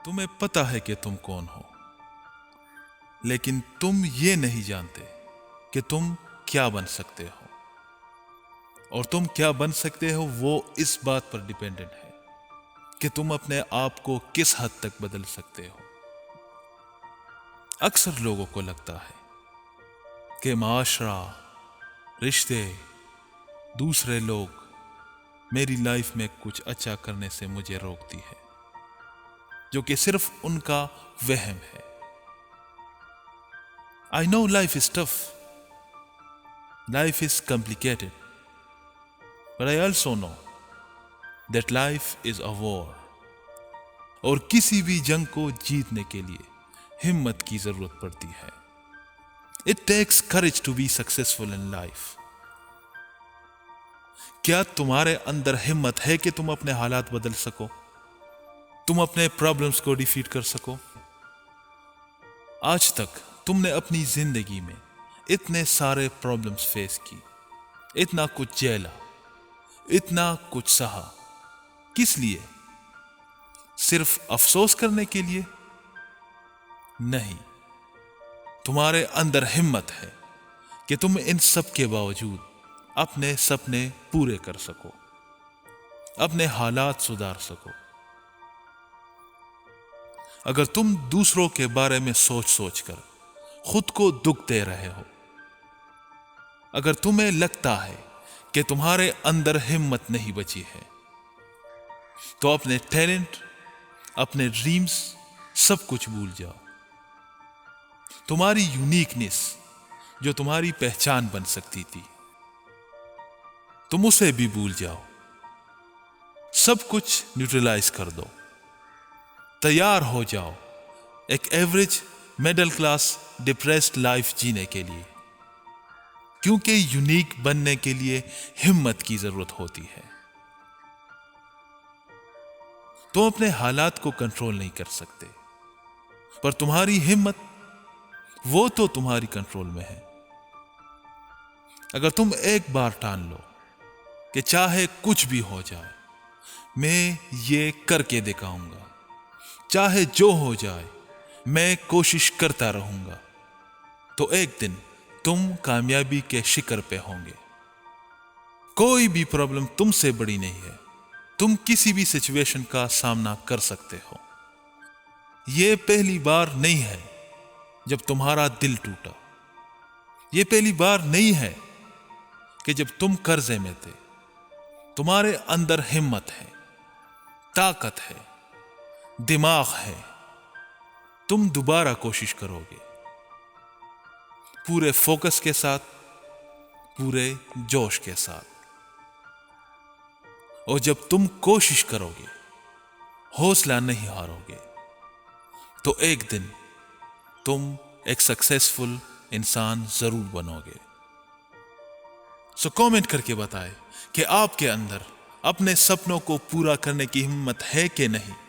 تمہیں پتا ہے کہ تم کون ہو، لیکن تم یہ نہیں جانتے کہ تم کیا بن سکتے ہو، اور تم کیا بن سکتے ہو وہ اس بات پر ڈیپینڈنٹ ہے کہ تم اپنے آپ کو کس حد تک بدل سکتے ہو۔ اکثر لوگوں کو لگتا ہے کہ معاشرہ، رشتے، دوسرے لوگ میری لائف میں کچھ اچھا کرنے سے مجھے روکتی ہے، جو کہ صرف ان کا وہم ہے۔ I know life is tough, life is complicated, but I also know that life is a war. اور کسی بھی جنگ کو جیتنے کے لیے ہمت کی ضرورت پڑتی ہے۔ It takes courage to be successful in life. کیا تمہارے اندر ہمت ہے کہ تم اپنے حالات بدل سکو، تم اپنے پرابلمز کو ڈیفیٹ کر سکو؟ آج تک تم نے اپنی زندگی میں اتنے سارے پرابلمز فیس کی، اتنا کچھ جھیلا، اتنا کچھ سہا، کس لیے؟ صرف افسوس کرنے کے لیے؟ نہیں، تمہارے اندر ہمت ہے کہ تم ان سب کے باوجود اپنے سپنے پورے کر سکو، اپنے حالات سدھار سکو۔ اگر تم دوسروں کے بارے میں سوچ کر خود کو دکھ دے رہے ہو، اگر تمہیں لگتا ہے کہ تمہارے اندر ہمت نہیں بچی ہے، تو اپنے ٹیلنٹ، اپنے ڈریمز، سب کچھ بھول جاؤ۔ تمہاری یونیکنیس جو تمہاری پہچان بن سکتی تھی، تم اسے بھی بھول جاؤ۔ سب کچھ نیوٹرلائز کر دو، تیار ہو جاؤ ایک average middle class depressed life جینے کے لیے، کیونکہ یونیک بننے کے لیے ہمت کی ضرورت ہوتی ہے۔ تم اپنے حالات کو کنٹرول نہیں کر سکتے، پر تمہاری ہمت وہ تو تمہاری کنٹرول میں ہے۔ اگر تم ایک بار ٹان لو کہ چاہے کچھ بھی ہو جائے میں یہ کر کے دکھاؤں گا، چاہے جو ہو جائے میں کوشش کرتا رہوں گا، تو ایک دن تم کامیابی کے شکر پہ ہوں گے۔ کوئی بھی پرابلم تم سے بڑی نہیں ہے، تم کسی بھی سچویشن کا سامنا کر سکتے ہو۔ یہ پہلی بار نہیں ہے جب تمہارا دل ٹوٹا، یہ پہلی بار نہیں ہے کہ جب تم قرضے میں تھے۔ تمہارے اندر ہمت ہے، طاقت ہے، دماغ ہے، تم دوبارہ کوشش کرو گے، پورے فوکس کے ساتھ، پورے جوش کے ساتھ۔ اور جب تم کوشش کرو گے، حوصلہ نہیں ہارو گے، تو ایک دن تم ایک سکسیسفل انسان ضرور بنو گے۔ سو کامنٹ کر کے بتائے کہ آپ کے اندر اپنے سپنوں کو پورا کرنے کی ہمت ہے کہ نہیں۔